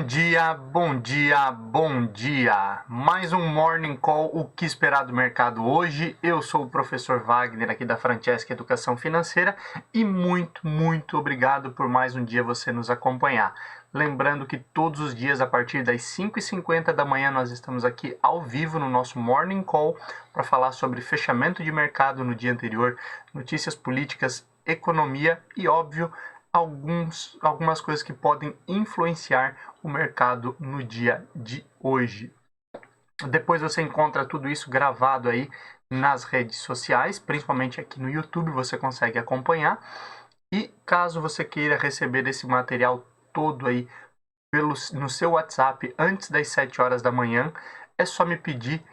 Bom dia, bom dia, bom dia! Mais um Morning Call, o que esperar do mercado hoje? Eu sou o professor Wagner aqui da Francesca Educação Financeira e muito obrigado por mais um dia você nos acompanhar. Lembrando que todos os dias a partir das 5h50 da manhã nós estamos aqui ao vivo no nosso Morning Call para falar sobre fechamento de mercado no dia anterior, notícias políticas, economia e, óbvio, algumas coisas que podem influenciar o mercado no dia de hoje. Depois você encontra tudo isso gravado aí nas redes sociais, principalmente aqui no YouTube você consegue acompanhar. E caso você queira receber esse material todo aí no seu WhatsApp antes das 7 horas da manhã, é só me pedir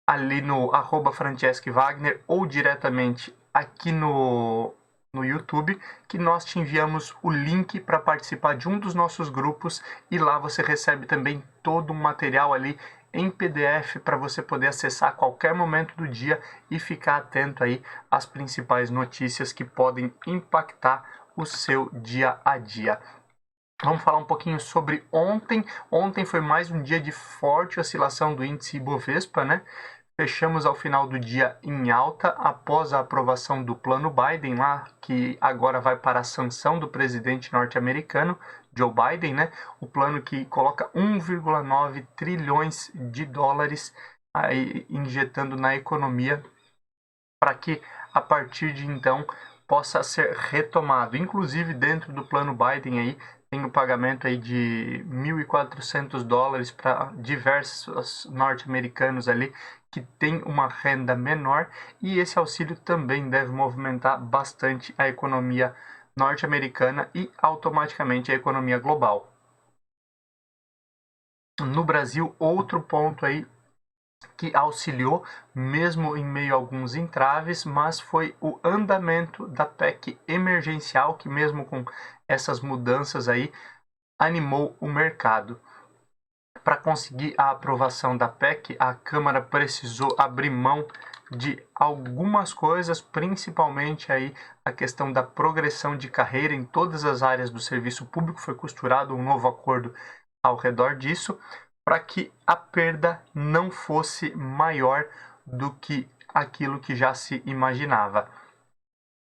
ali no @francescwagner ou diretamente aqui no YouTube, que nós te enviamos o link para participar de um dos nossos grupos e lá você recebe também todo um material ali em PDF para você poder acessar a qualquer momento do dia e ficar atento aí às principais notícias que podem impactar o seu dia a dia. Vamos falar um pouquinho sobre ontem. Ontem foi mais um dia de forte oscilação do índice Ibovespa, né? Fechamos ao final do dia em alta após a aprovação do plano Biden lá, que agora vai para a sanção do presidente norte-americano, Joe Biden, né? O plano que coloca 1,9 trilhões de dólares aí injetando na economia para que a partir de então possa ser retomado. Inclusive dentro do plano Biden aí tem o pagamento aí de 1.400 dólares para diversos norte-americanos ali que tem uma renda menor, e esse auxílio também deve movimentar bastante a economia norte-americana e automaticamente a economia global. No Brasil, outro ponto aí que auxiliou, mesmo em meio a alguns entraves, mas foi o andamento da PEC emergencial, que mesmo com essas mudanças aí, animou o mercado. Para conseguir a aprovação da PEC, a Câmara precisou abrir mão de algumas coisas, principalmente aí a questão da progressão de carreira em todas as áreas do serviço público. Foi costurado um novo acordo ao redor disso, para que a perda não fosse maior do que aquilo que já se imaginava.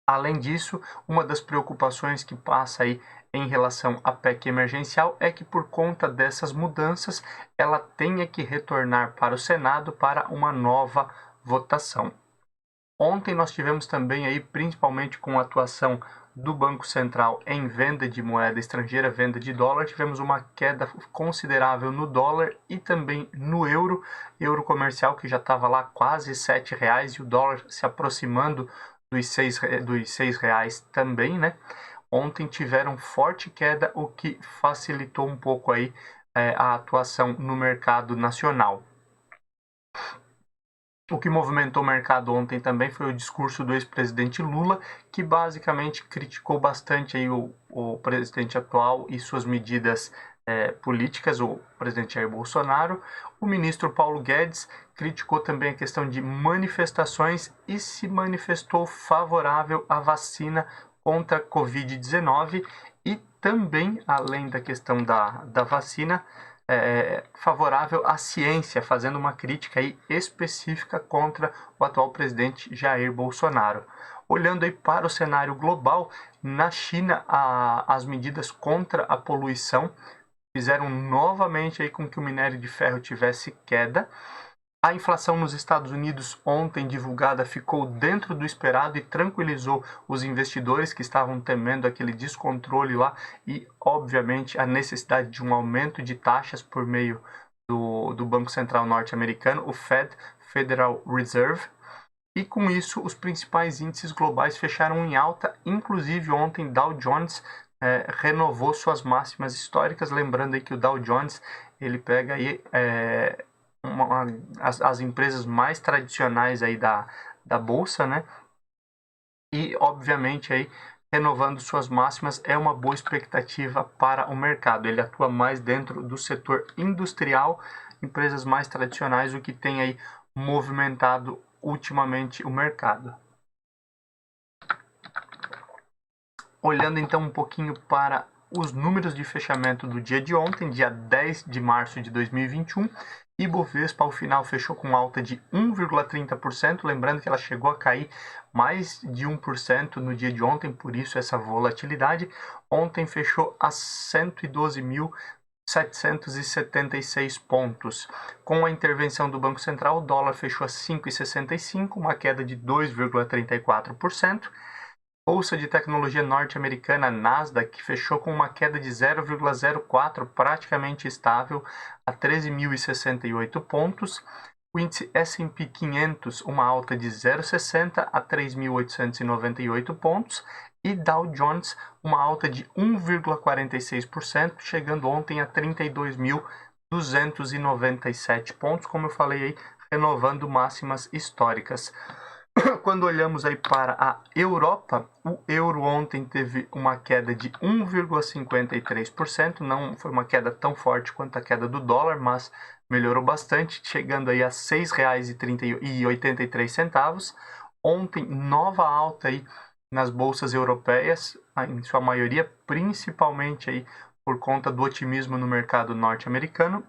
Além disso, uma das preocupações que passa aí em relação à PEC emergencial é que, por conta dessas mudanças, ela tenha que retornar para o Senado para uma nova votação. Ontem nós tivemos também aí, principalmente com a atuação do Banco Central em venda de moeda estrangeira, venda de dólar, tivemos uma queda considerável no dólar e também no euro comercial, que já estava lá quase R$7 e o dólar se aproximando dos R$6 também, né? Ontem tiveram forte queda, o que facilitou um pouco aí a atuação no mercado nacional. O que movimentou o mercado ontem também foi o discurso do ex-presidente Lula, que basicamente criticou bastante aí o presidente atual e suas medidas políticas, o presidente Jair Bolsonaro. O ministro Paulo Guedes criticou também a questão de manifestações e se manifestou favorável à vacina contra a Covid-19 e também, além da questão da vacina, favorável à ciência, fazendo uma crítica aí específica contra o atual presidente Jair Bolsonaro. Olhando aí para o cenário global, na China as medidas contra a poluição fizeram novamente aí com que o minério de ferro tivesse queda. A inflação nos Estados Unidos ontem divulgada ficou dentro do esperado e tranquilizou os investidores que estavam temendo aquele descontrole lá e, obviamente, a necessidade de um aumento de taxas por meio do Banco Central norte-americano, o Federal Reserve. E com isso, os principais índices globais fecharam em alta, inclusive ontem Dow Jones renovou suas máximas históricas. Lembrando aí que o Dow Jones ele pega aí as empresas mais tradicionais aí da bolsa, né? E obviamente aí renovando suas máximas é uma boa expectativa para o mercado. Ele atua mais dentro do setor industrial, empresas mais tradicionais, o que tem aí movimentado ultimamente o mercado. Olhando então um pouquinho para os números de fechamento do dia de ontem, dia 10 de março de 2021. Ibovespa, ao final, fechou com alta de 1,30%, lembrando que ela chegou a cair mais de 1% no dia de ontem, por isso essa volatilidade. Ontem fechou a 112.776 pontos. Com a intervenção do Banco Central, o dólar fechou a 5,65, uma queda de 2,34%. Bolsa de tecnologia norte-americana Nasdaq fechou com uma queda de 0,04, praticamente estável, a 13.068 pontos. O índice S&P 500, uma alta de 0,60 a 3.898 pontos. E Dow Jones, uma alta de 1,46%, chegando ontem a 32.297 pontos, como eu falei aí, renovando máximas históricas. Quando olhamos aí para a Europa, o euro ontem teve uma queda de 1,53%, não foi uma queda tão forte quanto a queda do dólar, mas melhorou bastante, chegando aí a R$ 6,83. Ontem, nova alta aí nas bolsas europeias, em sua maioria, principalmente aí por conta do otimismo no mercado norte-americano.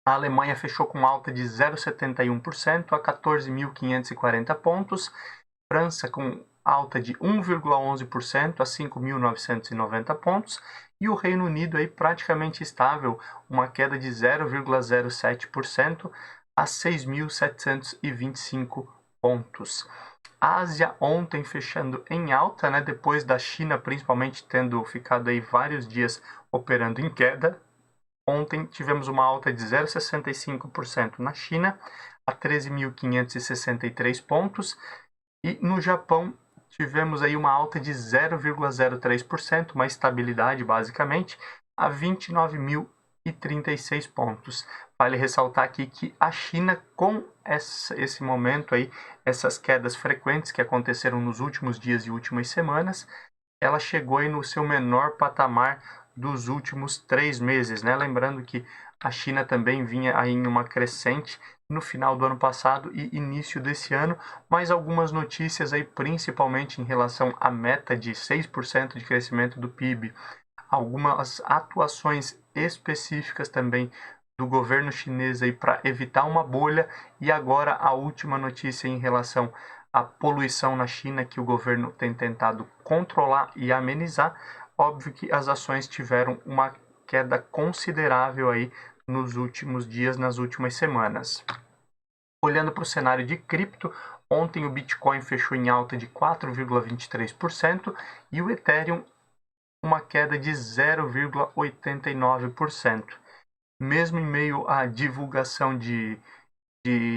A Alemanha fechou com alta de 0,71% a 14.540 pontos. França com alta de 1,11% a 5.990 pontos. E o Reino Unido aí praticamente estável, uma queda de 0,07% a 6.725 pontos. A Ásia ontem fechando em alta, né, depois da China principalmente tendo ficado aí vários dias operando em queda. Ontem tivemos uma alta de 0,65% na China, a 13.563 pontos. E no Japão tivemos aí uma alta de 0,03%, uma estabilidade basicamente, a 29.036 pontos. Vale ressaltar aqui que a China, com esse momento aí, essas quedas frequentes que aconteceram nos últimos dias e últimas semanas, ela chegou aí no seu menor patamar dos últimos 3 meses, né? Lembrando que a China também vinha aí em uma crescente no final do ano passado e início desse ano, mas algumas notícias aí, principalmente em relação à meta de 6% de crescimento do PIB, algumas atuações específicas também do governo chinês aí para evitar uma bolha, e agora a última notícia em relação à poluição na China, que o governo tem tentado controlar e amenizar. Óbvio que as ações tiveram uma queda considerável aí nos últimos dias, nas últimas semanas. Olhando para o cenário de cripto, ontem o Bitcoin fechou em alta de 4,23% e o Ethereum uma queda de 0,89%. Mesmo em meio à divulgação de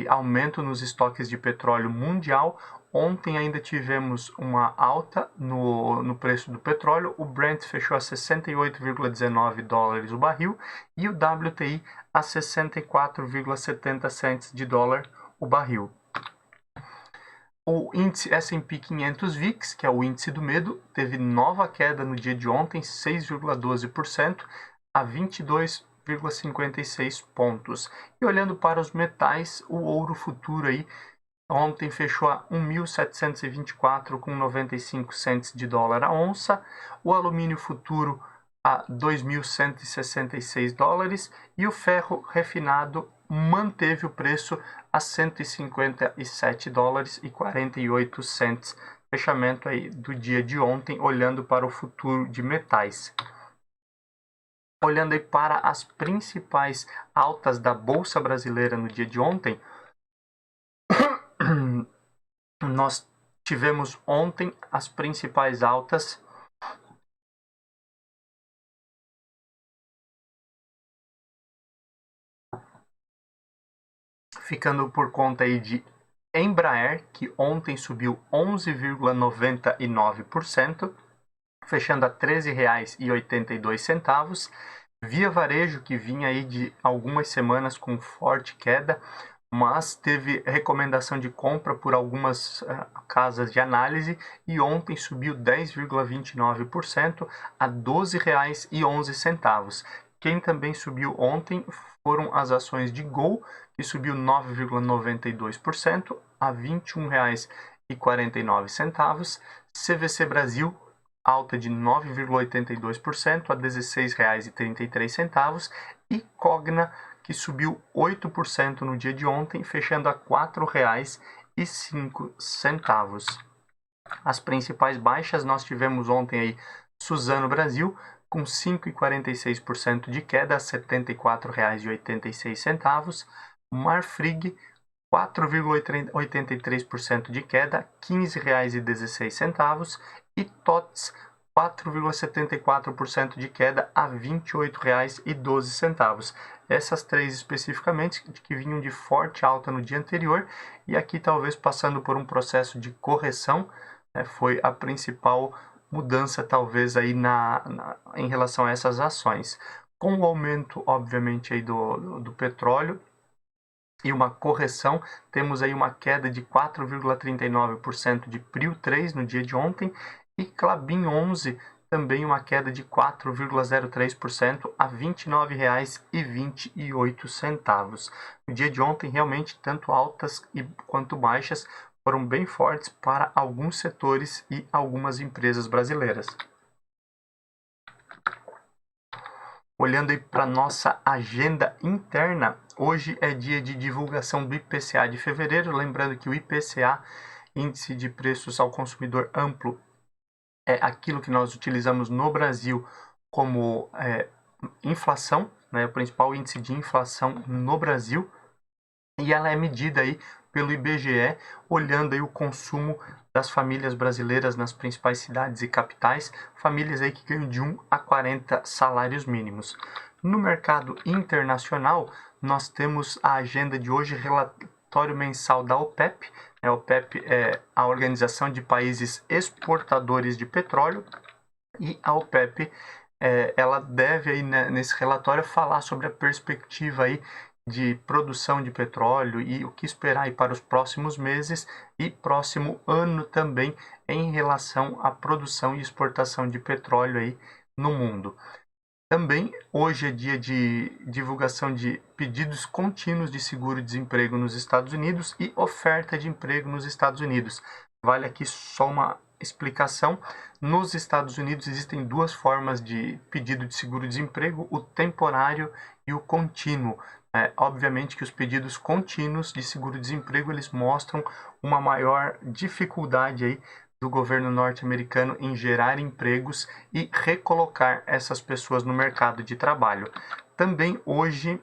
aumento nos estoques de petróleo mundial, ontem ainda tivemos uma alta no preço do petróleo. O Brent fechou a 68,19 dólares o barril e o WTI a 64,70 cents de dólar o barril. O índice S&P 500 VIX, que é o índice do medo, teve nova queda no dia de ontem, 6,12% a 22,56 pontos. E olhando para os metais, o ouro futuro aí ontem fechou a 1.724,95 cents de dólar a onça, o alumínio futuro a 2.166 dólares e o ferro refinado manteve o preço a 157 dólares e 48 cents. Fechamento aí do dia de ontem, olhando para o futuro de metais. Olhando aí para as principais altas da Bolsa Brasileira no dia de ontem, nós tivemos ontem as principais altas ficando por conta aí de Embraer, que ontem subiu 11,99%, fechando a R$ 13,82. Via Varejo, que vinha aí de algumas semanas com forte queda, mas teve recomendação de compra por algumas casas de análise e ontem subiu 10,29% a R$ 12,11. Quem também subiu ontem foram as ações de Gol, que subiu 9,92% a R$ 21,49. CVC Brasil alta de 9,82% a R$ 16,33, e Cogna, que subiu 8% no dia de ontem, fechando a R$ 4,05. As principais baixas nós tivemos ontem aí Suzano Brasil, com 5,46% de queda a R$ 74,86, Marfrig 4,83% de queda, R$ 15,16, e TOTS 4,74% de queda a R$ 28,12. Essas três especificamente que vinham de forte alta no dia anterior e aqui talvez passando por um processo de correção, né, foi a principal mudança talvez aí em relação a essas ações. Com o aumento, obviamente, aí do petróleo e uma correção, temos aí uma queda de 4,39% de Prio 3 no dia de ontem e Klabin 11 também uma queda de 4,03% a R$ 29,28. No dia de ontem, realmente, tanto altas quanto baixas foram bem fortes para alguns setores e algumas empresas brasileiras. Olhando aí para nossa agenda interna, hoje é dia de divulgação do IPCA de fevereiro, lembrando que o IPCA, Índice de Preços ao Consumidor Amplo, é aquilo que nós utilizamos no Brasil como inflação, né, o principal índice de inflação no Brasil, e ela é medida aí pelo IBGE, olhando aí o consumo das famílias brasileiras nas principais cidades e capitais, famílias aí que ganham de 1 a 40 salários mínimos. No mercado internacional, nós temos a agenda de hoje, relatório mensal da OPEP. A OPEP é a Organização de Países Exportadores de Petróleo, e a OPEP ela deve aí, né, nesse relatório falar sobre a perspectiva aí de produção de petróleo e o que esperar aí para os próximos meses e próximo ano também em relação à produção e exportação de petróleo aí no mundo. Também hoje é dia de divulgação de pedidos contínuos de seguro-desemprego nos Estados Unidos e oferta de emprego nos Estados Unidos. Vale aqui só uma explicação. Nos Estados Unidos existem duas formas de pedido de seguro-desemprego, o temporário e o contínuo. Obviamente que os pedidos contínuos de seguro-desemprego eles mostram uma maior dificuldade aí do governo norte-americano em gerar empregos e recolocar essas pessoas no mercado de trabalho. Também hoje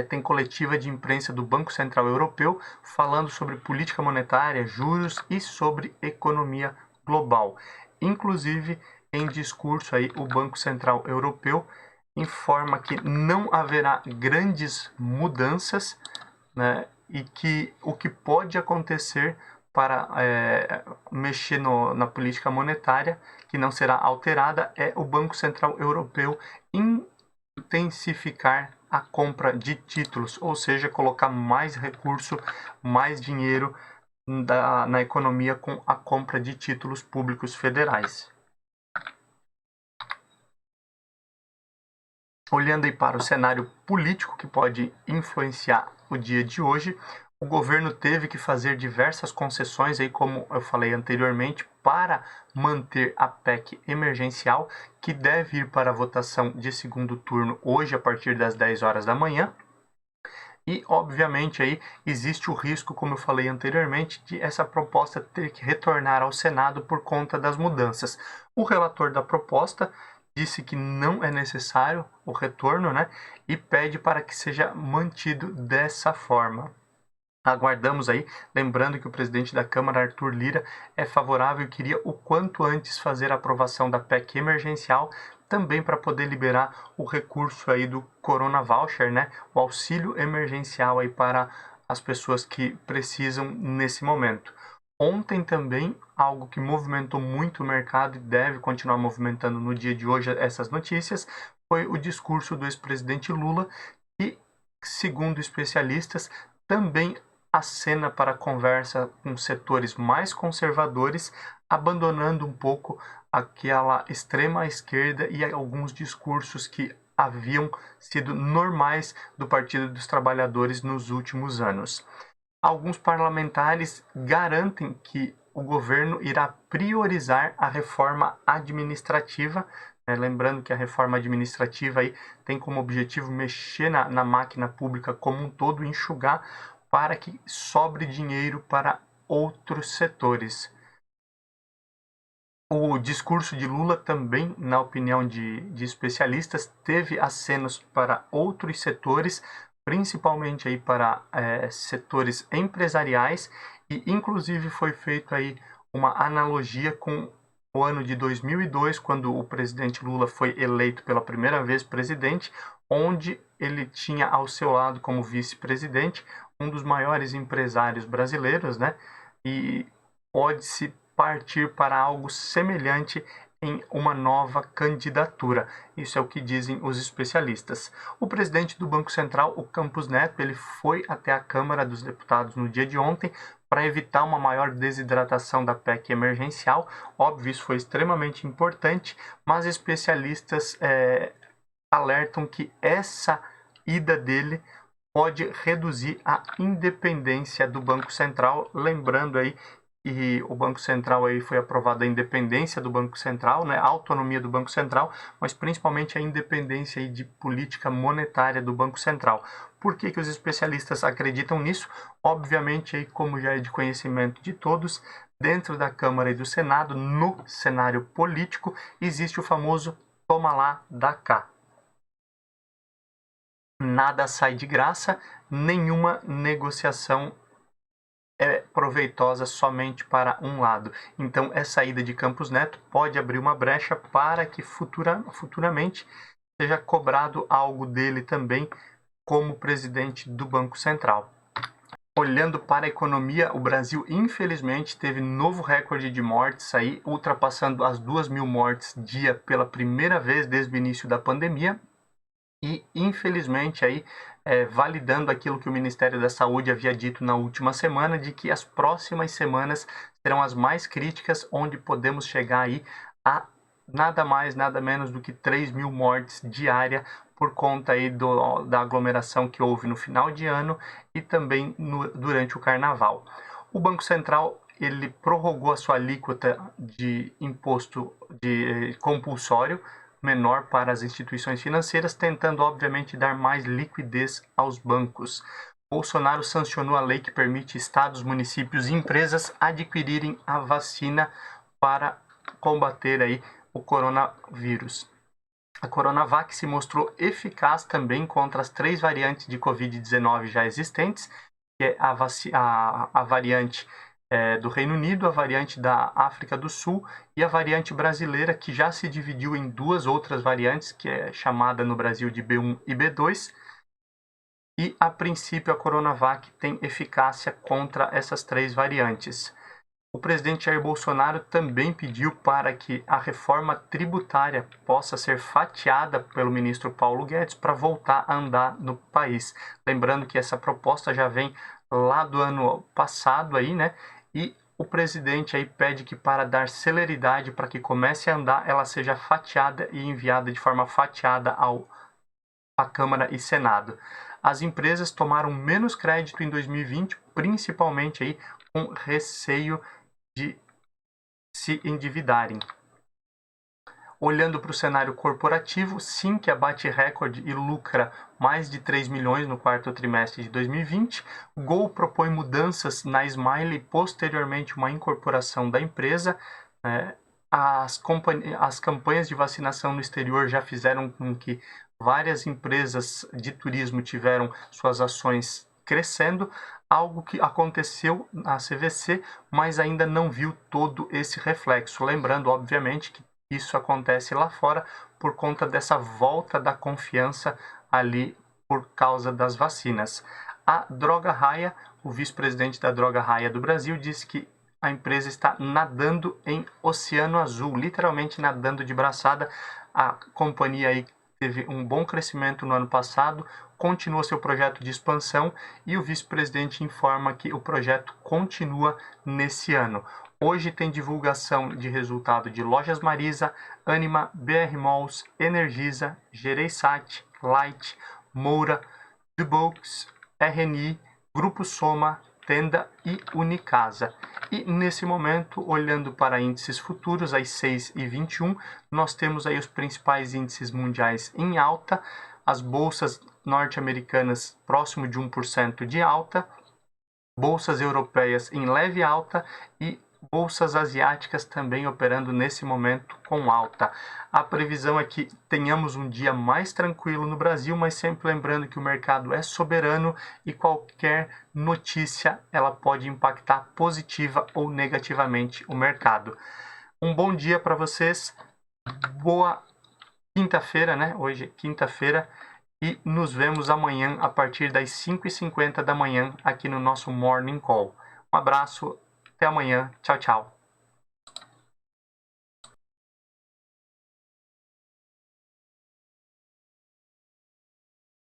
tem coletiva de imprensa do Banco Central Europeu falando sobre política monetária, juros e sobre economia global. Inclusive, em discurso aí, o Banco Central Europeu informa que não haverá grandes mudanças, né, e que o que pode acontecer para mexer na política monetária, que não será alterada, é o Banco Central Europeu intensificar a compra de títulos, ou seja, colocar mais recurso, mais dinheiro na economia com a compra de títulos públicos federais. Olhando aí para o cenário político que pode influenciar o dia de hoje, o governo teve que fazer diversas concessões, aí, como eu falei anteriormente, para manter a PEC emergencial, que deve ir para a votação de segundo turno hoje a partir das 10 horas da manhã. E, obviamente, aí existe o risco, como eu falei anteriormente, de essa proposta ter que retornar ao Senado por conta das mudanças. O relator da proposta disse que não é necessário o retorno, né, e pede para que seja mantido dessa forma. Aguardamos aí, lembrando que o presidente da Câmara, Arthur Lira, é favorável e queria o quanto antes fazer a aprovação da PEC emergencial, também para poder liberar o recurso aí do Corona Voucher, né, o auxílio emergencial aí para as pessoas que precisam nesse momento. Ontem também, algo que movimentou muito o mercado e deve continuar movimentando no dia de hoje essas notícias, foi o discurso do ex-presidente Lula, que, segundo especialistas, também acena para a conversa com setores mais conservadores, abandonando um pouco aquela extrema esquerda e alguns discursos que haviam sido normais do Partido dos Trabalhadores nos últimos anos. Alguns parlamentares garantem que o governo irá priorizar a reforma administrativa, né? Lembrando que a reforma administrativa aí tem como objetivo mexer na máquina pública como um todo, enxugar para que sobre dinheiro para outros setores. O discurso de Lula também, na opinião de especialistas, teve acenos para outros setores, principalmente aí para setores empresariais, e inclusive foi feito aí uma analogia com o ano de 2002, quando o presidente Lula foi eleito pela primeira vez presidente, onde ele tinha ao seu lado como vice-presidente um dos maiores empresários brasileiros, né? E pode-se partir para algo semelhante em uma nova candidatura. Isso é o que dizem os especialistas. O presidente do Banco Central, o Campos Neto, ele foi até a Câmara dos Deputados no dia de ontem para evitar uma maior desidratação da PEC emergencial. Óbvio, isso foi extremamente importante, mas especialistas alertam que essa ida dele pode reduzir a independência do Banco Central, lembrando aí e o Banco Central aí foi aprovada a independência do Banco Central, né, a autonomia do Banco Central, mas principalmente a independência aí de política monetária do Banco Central. Por que os especialistas acreditam nisso? Obviamente, aí, como já é de conhecimento de todos, dentro da Câmara e do Senado, no cenário político, existe o famoso toma lá, dá cá. Nada sai de graça, nenhuma negociação é proveitosa somente para um lado. Então, essa ida de Campos Neto pode abrir uma brecha para que futuramente seja cobrado algo dele também como presidente do Banco Central. Olhando para a economia, o Brasil infelizmente teve novo recorde de mortes, aí, ultrapassando as 2.000 mortes dia pela primeira vez desde o início da pandemia. E, infelizmente, aí, validando aquilo que o Ministério da Saúde havia dito na última semana, de que as próximas semanas serão as mais críticas, onde podemos chegar aí a nada mais, nada menos do que 3.000 mortes diárias por conta aí da aglomeração que houve no final de ano e também durante o Carnaval. O Banco Central ele prorrogou a sua alíquota de imposto compulsório menor para as instituições financeiras, tentando, obviamente, dar mais liquidez aos bancos. Bolsonaro sancionou a lei que permite estados, municípios e empresas adquirirem a vacina para combater aí o coronavírus. A Coronavac se mostrou eficaz também contra as 3 variantes de Covid-19 já existentes, que é a variante do Reino Unido, a variante da África do Sul e a variante brasileira, que já se dividiu em 2 outras variantes, que é chamada no Brasil de B1 e B2. E, a princípio, a Coronavac tem eficácia contra essas 3 variantes. O presidente Jair Bolsonaro também pediu para que a reforma tributária possa ser fatiada pelo ministro Paulo Guedes para voltar a andar no país. Lembrando que essa proposta já vem lá do ano passado aí, né? E o presidente aí pede que, para dar celeridade para que comece a andar, ela seja fatiada e enviada de forma fatiada à Câmara e Senado. As empresas tomaram menos crédito em 2020, principalmente aí com receio de se endividarem. Olhando para o cenário corporativo, Sim, que bate recorde e lucra mais de 3 milhões no quarto trimestre de 2020. Gol propõe mudanças na Smile e posteriormente uma incorporação da empresa. As campanhas de vacinação no exterior já fizeram com que várias empresas de turismo tiveram suas ações crescendo, algo que aconteceu na CVC, mas ainda não viu todo esse reflexo. Lembrando, obviamente, que isso acontece lá fora por conta dessa volta da confiança ali por causa das vacinas. A Droga Raia, o vice-presidente da Droga Raia do Brasil, disse que a empresa está nadando em oceano azul, literalmente nadando de braçada. A companhia aí teve um bom crescimento no ano passado, continua seu projeto de expansão e o vice-presidente informa que o projeto continua nesse ano. Hoje tem divulgação de resultado de Lojas Marisa, Anima, BR Malls, Energisa, Gereissat, Light, Moura, Dubox, RNI, Grupo Soma, Tenda e Unicasa. E nesse momento, olhando para índices futuros, às 6h21, nós temos aí os principais índices mundiais em alta, as bolsas norte-americanas próximo de 1% de alta, bolsas europeias em leve alta e bolsas asiáticas também operando nesse momento com alta. A previsão é que tenhamos um dia mais tranquilo no Brasil, mas sempre lembrando que o mercado é soberano e qualquer notícia ela pode impactar positiva ou negativamente o mercado. Um bom dia para vocês, boa quinta-feira, né? Hoje é quinta-feira. E nos vemos amanhã a partir das 5h50 da manhã aqui no nosso Morning Call. Um abraço, até amanhã. Tchau, tchau.